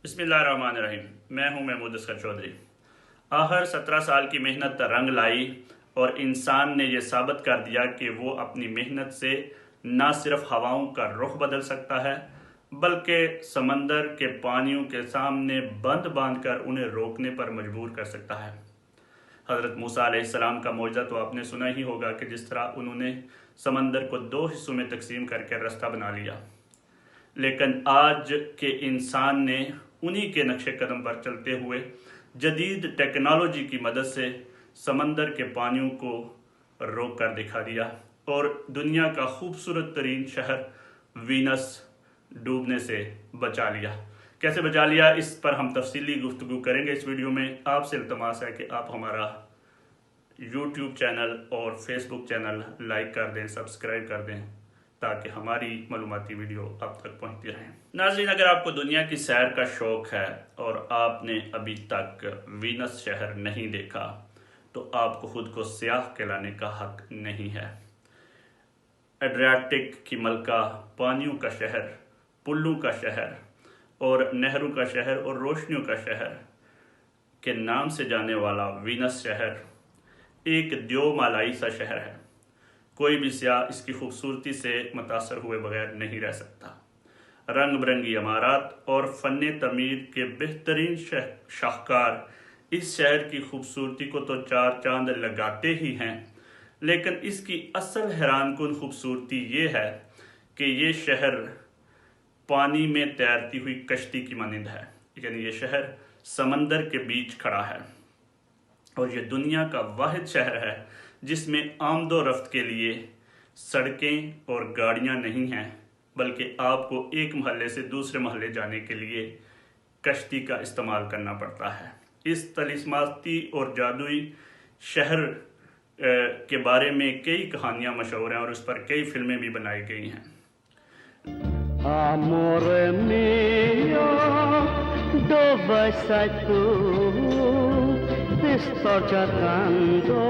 بسم اللہ الرحمن الرحیم۔ میں ہوں محمود اسکر چودھری۔ آخر 17 سال کی محنت رنگ لائی اور انسان نے یہ ثابت کر دیا کہ وہ اپنی محنت سے نہ صرف ہواؤں کا رخ بدل سکتا ہے بلکہ سمندر کے پانیوں کے سامنے بند باندھ کر انہیں روکنے پر مجبور کر سکتا ہے۔ حضرت موسیٰ علیہ السلام کا معجزہ تو آپ نے سنا ہی ہوگا کہ جس طرح انہوں نے سمندر کو 2 حصوں میں تقسیم کر کے رستہ بنا لیا، لیکن آج کے انسان نے انہی کے نقش قدم پر چلتے ہوئے جدید ٹیکنالوجی کی مدد سے سمندر کے پانیوں کو روک کر دکھا دیا اور دنیا کا خوبصورت ترین شہر وینس ڈوبنے سے بچا لیا۔ کیسے بچا لیا، اس پر ہم تفصیلی گفتگو کریں گے اس ویڈیو میں۔ آپ سے التماس ہے کہ آپ ہمارا یوٹیوب چینل اور فیس بک چینل لائک کر دیں، سبسکرائب کر دیں تاکہ ہماری معلوماتی ویڈیو آپ تک پہنچتی رہیں۔ ناظرین، اگر آپ کو دنیا کی سیر کا شوق ہے اور آپ نے ابھی تک وینس شہر نہیں دیکھا تو آپ کو خود کو سیاح کہلانے کا حق نہیں ہے۔ ایڈریاٹک کی ملکہ، پانیوں کا شہر، پلوں کا شہر اور نہروں کا شہر اور روشنیوں کا شہر کے نام سے جانے والا وینس شہر ایک دیو مالائی سا شہر ہے۔ کوئی بھی سیاح اس کی خوبصورتی سے متاثر ہوئے بغیر نہیں رہ سکتا۔ رنگ برنگی عمارات اور فن تعمیر کے بہترین شاہکار اس شہر کی خوبصورتی کو تو 4 چاند لگاتے ہی ہیں، لیکن اس کی اصل حیران کن خوبصورتی یہ ہے کہ یہ شہر پانی میں تیرتی ہوئی کشتی کی مانند ہے، یعنی یہ شہر سمندر کے بیچ کھڑا ہے اور یہ دنیا کا واحد شہر ہے جس میں آمد و رفت کے لیے سڑکیں اور گاڑیاں نہیں ہیں، بلکہ آپ کو ایک محلے سے دوسرے محلے جانے کے لیے کشتی کا استعمال کرنا پڑتا ہے۔ اس طلسماتی اور جادوئی شہر کے بارے میں کئی کہانیاں مشہور ہیں اور اس پر کئی فلمیں بھی بنائی گئی ہیں۔ Amore mio, dove sei tu? Ti sto cercando,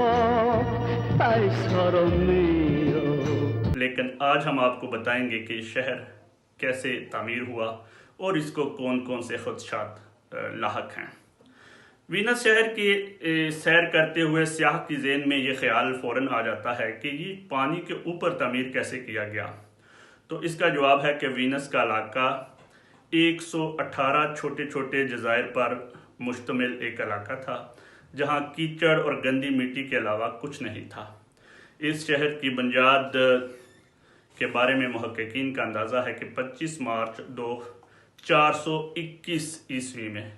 tesoro mio. لیکن آج ہم آپ کو بتائیں گے کہ یہ شہر کیسے تعمیر ہوا اور اس کو کون کون سے خدشات لاحق ہیں۔ وینس شہر کی سیر کرتے ہوئے سیاح کی ذہن میں یہ خیال فوراً آ جاتا ہے کہ یہ پانی کے اوپر تعمیر کیسے کیا گیا۔ تو اس کا جواب ہے کہ وینس کا علاقہ 118 چھوٹے چھوٹے جزائر پر مشتمل ایک علاقہ تھا جہاں کیچڑ اور گندی مٹی کے علاوہ کچھ نہیں تھا۔ اس شہر کی بنیاد کے بارے میں محققین کا اندازہ ہے کہ 25 مارچ 421 عیسوی میں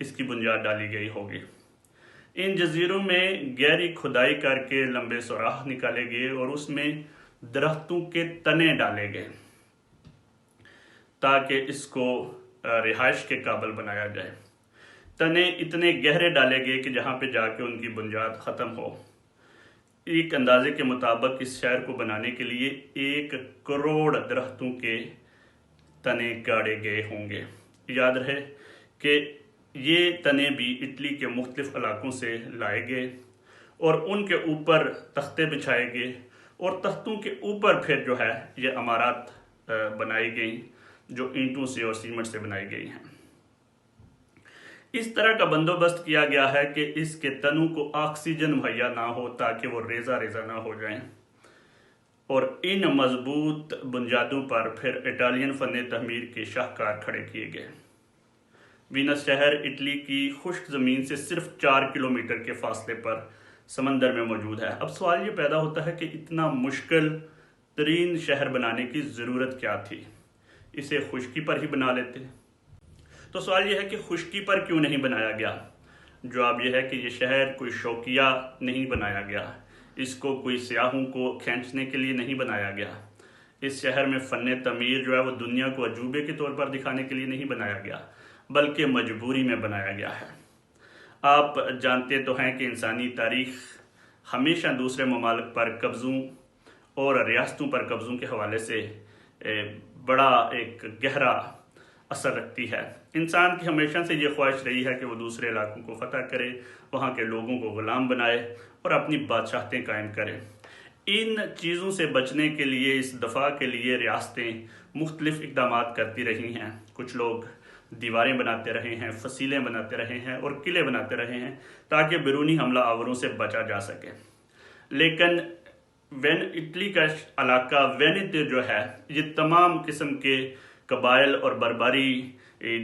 اس کی بنیاد ڈالی گئی ہوگی۔ ان جزیروں میں گہری کھدائی کر کے لمبے سوراخ نکالے گئے اور اس میں درختوں کے تنے ڈالے گئے تاکہ اس کو رہائش کے قابل بنایا جائے۔ تنے اتنے گہرے ڈالے گئے کہ جہاں پہ جا کے ان کی بنیاد ختم ہو۔ ایک اندازے کے مطابق اس شہر کو بنانے کے لیے 1 کروڑ درختوں کے تنے گاڑے گئے ہوں گے۔ یاد رہے کہ یہ تنے بھی اٹلی کے مختلف علاقوں سے لائے گئے اور ان کے اوپر تختے بچھائے گئے اور تختوں کے اوپر پھر جو ہے یہ عمارات بنائی گئیں جو اینٹوں سے اور سیمنٹ سے بنائی گئی ہیں۔ اس طرح کا بندوبست کیا گیا ہے کہ اس کے تنوں کو آکسیجن مہیا نہ ہو تاکہ وہ ریزہ ریزہ نہ ہو جائیں، اور ان مضبوط بنیادوں پر پھر اٹالین فن تعمیر کے شاہکار کھڑے کیے گئے۔ وینس شہر اٹلی کی خشک زمین سے صرف 4 کلومیٹر کے فاصلے پر سمندر میں موجود ہے۔ اب سوال یہ پیدا ہوتا ہے کہ اتنا مشکل ترین شہر بنانے کی ضرورت کیا تھی؟ اسے خشکی پر ہی بنا لیتے۔ تو سوال یہ ہے کہ خشکی پر کیوں نہیں بنایا گیا؟ جواب یہ ہے کہ یہ شہر کوئی شوقیہ نہیں بنایا گیا، اس کو کوئی سیاحوں کو کھینچنے کے لیے نہیں بنایا گیا۔ اس شہر میں فن تعمیر جو ہے وہ دنیا کو عجوبے کے طور پر دکھانے کے لیے نہیں بنایا گیا بلکہ مجبوری میں بنایا گیا ہے۔ آپ جانتے تو ہیں کہ انسانی تاریخ ہمیشہ دوسرے ممالک پر قبضوں اور ریاستوں پر قبضوں کے حوالے سے بڑا ایک گہرا اثر رکھتی ہے۔ انسان کی ہمیشہ سے یہ خواہش رہی ہے کہ وہ دوسرے علاقوں کو فتح کرے، وہاں کے لوگوں کو غلام بنائے اور اپنی بادشاہتیں قائم کرے۔ ان چیزوں سے بچنے کے لیے، اس دفاع کے لیے ریاستیں مختلف اقدامات کرتی رہی ہیں۔ کچھ لوگ دیواریں بناتے رہے ہیں، فصیلیں بناتے رہے ہیں اور قلعے بناتے رہے ہیں تاکہ بیرونی حملہ آوروں سے بچا جا سکے۔ لیکن اٹلی کا علاقہ وینیتو جو ہے، یہ تمام قسم کے قبائل اور بربری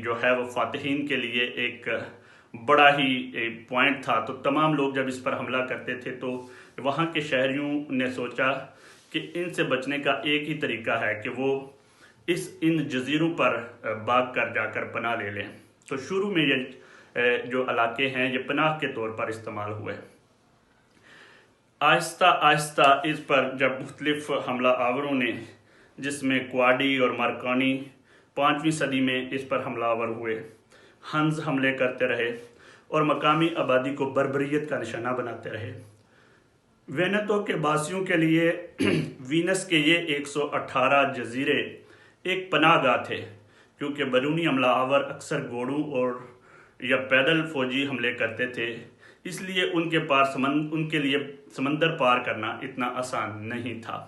جو ہے وہ فاتحین کے لیے ایک بڑا ہی پوائنٹ تھا۔ تو تمام لوگ جب اس پر حملہ کرتے تھے تو وہاں کے شہریوں نے سوچا کہ ان سے بچنے کا ایک ہی طریقہ ہے کہ وہ ان جزیروں پر بھاگ کر جا کر پناہ لے لیں۔ تو شروع میں یہ جو علاقے ہیں یہ پناہ کے طور پر استعمال ہوئے۔ آہستہ آہستہ اس پر جب مختلف حملہ آوروں نے، جس میں کوادی اور مارکانی 5ویں صدی میں اس پر حملہ آور ہوئے، ہنز حملے کرتے رہے اور مقامی آبادی کو بربریت کا نشانہ بناتے رہے۔ وینیتو کے باسیوں کے لیے وینس کے یہ 118 جزیرے ایک پناہ گاہ تھے، کیونکہ بیرونی حملہ آور اکثر گھوڑوں اور یا پیدل فوجی حملے کرتے تھے، اس لیے ان کے لیے سمندر پار کرنا اتنا آسان نہیں تھا۔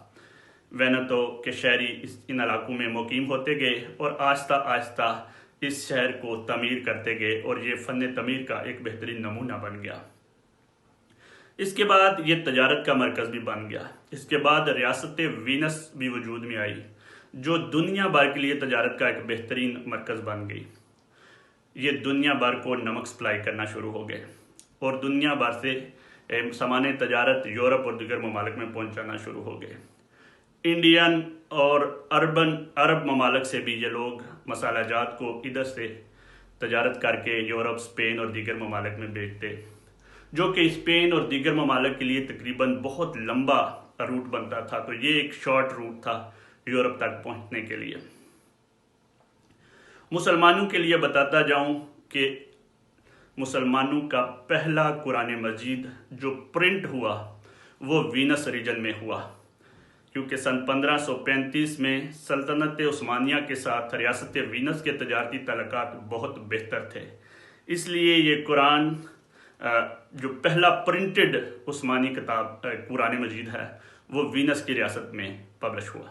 وینیتو کے شہری ان علاقوں میں مقیم ہوتے گئے اور آہستہ آہستہ اس شہر کو تعمیر کرتے گئے اور یہ فن تعمیر کا ایک بہترین نمونہ بن گیا۔ اس کے بعد یہ تجارت کا مرکز بھی بن گیا۔ اس کے بعد ریاست وینس بھی وجود میں آئی، جو دنیا بھر کے لیے تجارت کا ایک بہترین مرکز بن گئی۔ یہ دنیا بھر کو نمک سپلائی کرنا شروع ہو گئے اور دنیا بھر سے سامان تجارت یورپ اور دیگر ممالک میں پہنچانا شروع ہو گئے۔ انڈین اور عرب ممالک سے بھی یہ لوگ مسالہ جات کو ادھر سے تجارت کر کے یورپ، اسپین اور دیگر ممالک میں بیچتے، جو کہ اسپین اور دیگر ممالک کے لیے تقریباً بہت لمبا روٹ بنتا تھا۔ تو یہ ایک شارٹ روٹ تھا یورپ تک پہنچنے کے لیے۔ مسلمانوں کے لیے بتاتا جاؤں کہ مسلمانوں کا پہلا قرآن مجید جو پرنٹ ہوا وہ وینس ریجن میں ہوا، کیونکہ سن 1535 میں سلطنت عثمانیہ کے ساتھ ریاست وینس کے تجارتی تعلقات بہت بہتر تھے، اس لیے یہ قرآن جو پہلا پرنٹڈ عثمانی کتاب قرآن مجید ہے وہ وینس کی ریاست میں پبلش ہوا۔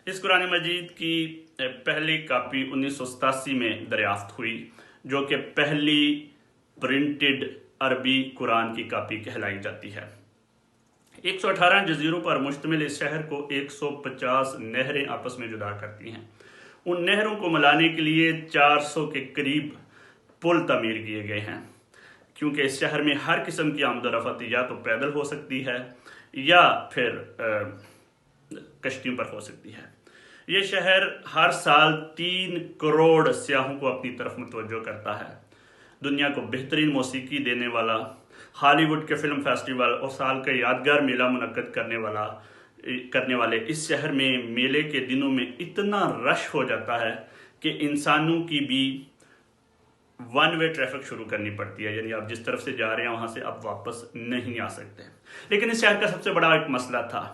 اس قرآن مجید کی پہلی کاپی 1987 میں دریافت ہوئی، جو کہ پہلی پرنٹڈ عربی قرآن کی کاپی کہلائی جاتی ہے۔ 118 جزیروں پر مشتمل اس شہر کو 150 نہریں آپس میں جدا کرتی ہیں۔ ان نہروں کو ملانے کے لیے 400 کے قریب پل تعمیر کیے گئے ہیں، کیونکہ اس شہر میں ہر قسم کی آمد و رفت یا تو پیدل ہو سکتی ہے یا پھر کشتیوں پر ہو سکتی ہے۔ یہ شہر ہر سال 3 کروڑ سیاحوں کو اپنی طرف متوجہ کرتا ہے۔ دنیا کو بہترین موسیقی دینے والا، ہالی ووڈ کے فلم فیسٹیول اور سال کا یادگار میلہ منعقد کرنے والے اس شہر میں میلے کے دنوں میں اتنا رش ہو جاتا ہے کہ انسانوں کی بھی ون وے ٹریفک شروع کرنی پڑتی ہے، یعنی آپ جس طرف سے جا رہے ہیں وہاں سے آپ واپس نہیں آ سکتے۔ لیکن اس شہر کا سب سے بڑا ایک مسئلہ تھا۔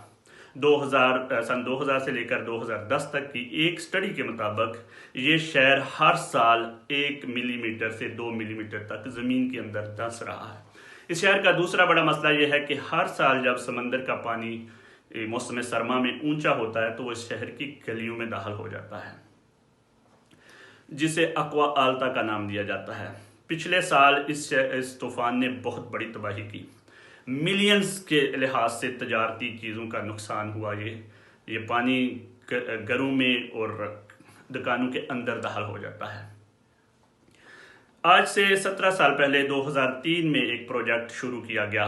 سن 2000 سے لے کر 2010 تک کی ایک سٹڈی کے مطابق یہ شہر ہر سال 1 ملی میٹر سے 2 ملی میٹر تک زمین کے اندر دھنس رہا ہے۔ اس شہر کا دوسرا بڑا مسئلہ یہ ہے کہ ہر سال جب سمندر کا پانی موسم سرما میں اونچا ہوتا ہے تو وہ اس شہر کی گلیوں میں داخل ہو جاتا ہے، جسے اقوا آلتا کا نام دیا جاتا ہے۔ پچھلے سال اس طوفان نے بہت بڑی تباہی کی، ملینز کے لحاظ سے تجارتی چیزوں کا نقصان ہوا۔ یہ پانی گھروں میں اور دکانوں کے اندر داخل ہو جاتا ہے۔ آج سے 17 سال پہلے 2003 میں ایک پروجیکٹ شروع کیا گیا،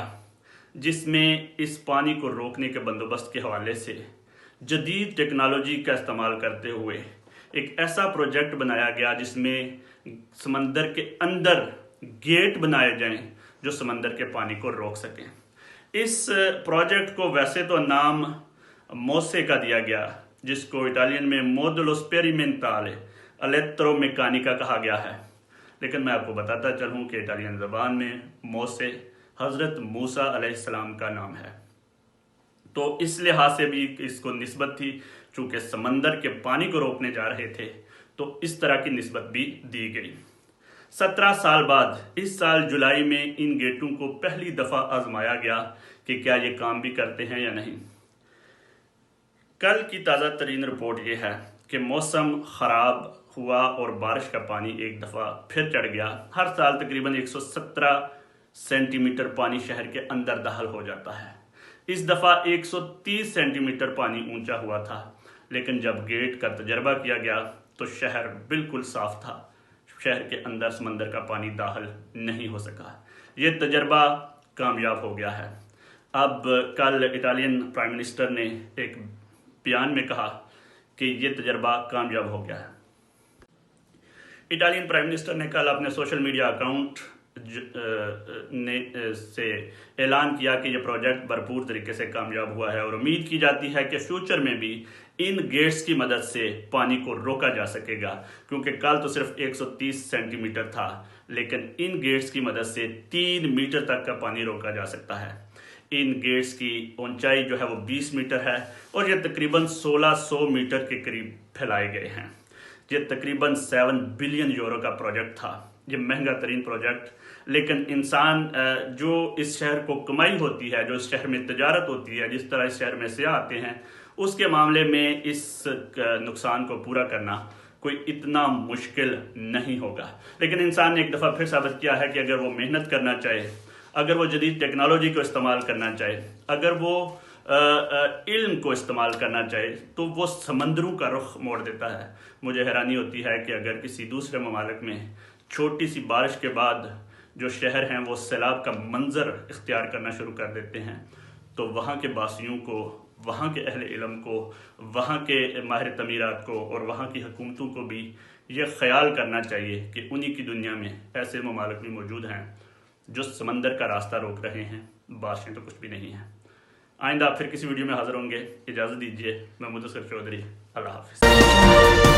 جس میں اس پانی کو روکنے کے بندوبست کے حوالے سے جدید ٹیکنالوجی کا استعمال کرتے ہوئے ایک ایسا پروجیکٹ بنایا گیا جس میں سمندر کے اندر گیٹ بنائے جائیں جو سمندر کے پانی کو روک سکیں۔ اس پروجیکٹ کو ویسے تو نام موسے کا دیا گیا، جس کو اٹالین میں موڈولو سپیریمنٹالے الیکٹرومیکانیکا کہا گیا ہے، لیکن میں آپ کو بتاتا چلوں کہ اٹالین زبان میں موسے حضرت موسیٰ علیہ السلام کا نام ہے، تو اس لحاظ سے بھی اس کو نسبت تھی، چونکہ سمندر کے پانی کو روکنے جا رہے تھے تو اس طرح کی نسبت بھی دی گئی۔ 17 سال بعد اس سال جولائی میں ان گیٹوں کو پہلی دفعہ آزمایا گیا کہ کیا یہ کام بھی کرتے ہیں یا نہیں۔ کل کی تازہ ترین رپورٹ یہ ہے کہ موسم خراب ہوا اور بارش کا پانی ایک دفعہ پھر چڑھ گیا۔ ہر سال تقریباً 117 سینٹی میٹر پانی شہر کے اندر داخل ہو جاتا ہے۔ اس دفعہ 130 سینٹی میٹر پانی اونچا ہوا تھا، لیکن جب گیٹ کا تجربہ کیا گیا تو شہر بالکل صاف تھا، شہر کے اندر سمندر کا پانی داخل نہیں ہو سکا۔ یہ تجربہ کامیاب ہو گیا ہے۔ اب کل اٹالین پرائم منسٹر نے ایک بیان میں کہا کہ یہ تجربہ کامیاب ہو گیا ہے۔ اٹالین پرائم منسٹر نے کل اپنے سوشل میڈیا اکاؤنٹ سے اعلان کیا کہ یہ پروجیکٹ بھرپور طریقے سے کامیاب ہوا ہے اور امید کی جاتی ہے کہ فیوچر میں بھی ان گیٹس کی مدد سے پانی کو روکا جا سکے گا، کیونکہ کل تو صرف 130 سینٹی میٹر تھا، لیکن ان گیٹس کی مدد سے 3 میٹر تک کا پانی روکا جا سکتا ہے۔ ان گیٹس کی اونچائی جو ہے وہ 20 میٹر ہے اور یہ تقریباً 1600 میٹر کے قریب پھیلائے گئے ہیں۔ یہ تقریباً 7 بلین یورو کا پروجیکٹ تھا، یہ مہنگا ترین پروجیکٹ، لیکن انسان جو اس شہر کو کمائی ہوتی ہے، جو اس شہر میں تجارت ہوتی ہے، جس طرح اس شہر میں سیاح آتے ہیں، اس کے معاملے میں اس نقصان کو پورا کرنا کوئی اتنا مشکل نہیں ہوگا۔ لیکن انسان نے ایک دفعہ پھر ثابت کیا ہے کہ اگر وہ محنت کرنا چاہے، اگر وہ جدید ٹیکنالوجی کو استعمال کرنا چاہے، اگر وہ علم کو استعمال کرنا چاہے تو وہ سمندروں کا رخ موڑ دیتا ہے۔ مجھے حیرانی ہوتی ہے کہ اگر کسی دوسرے ممالک میں چھوٹی سی بارش کے بعد جو شہر ہیں وہ سیلاب کا منظر اختیار کرنا شروع کر دیتے ہیں، تو وہاں کے باسیوں کو، وہاں کے اہل علم کو، وہاں کے ماہر تعمیرات کو اور وہاں کی حکومتوں کو بھی یہ خیال کرنا چاہیے کہ انہی کی دنیا میں ایسے ممالک بھی موجود ہیں جو سمندر کا راستہ روک رہے ہیں، بارشیں تو کچھ بھی نہیں ہیں۔ آئندہ پھر کسی ویڈیو میں حاضر ہوں گے، اجازت دیجیے، میں مدثر چودھری، اللہ حافظ۔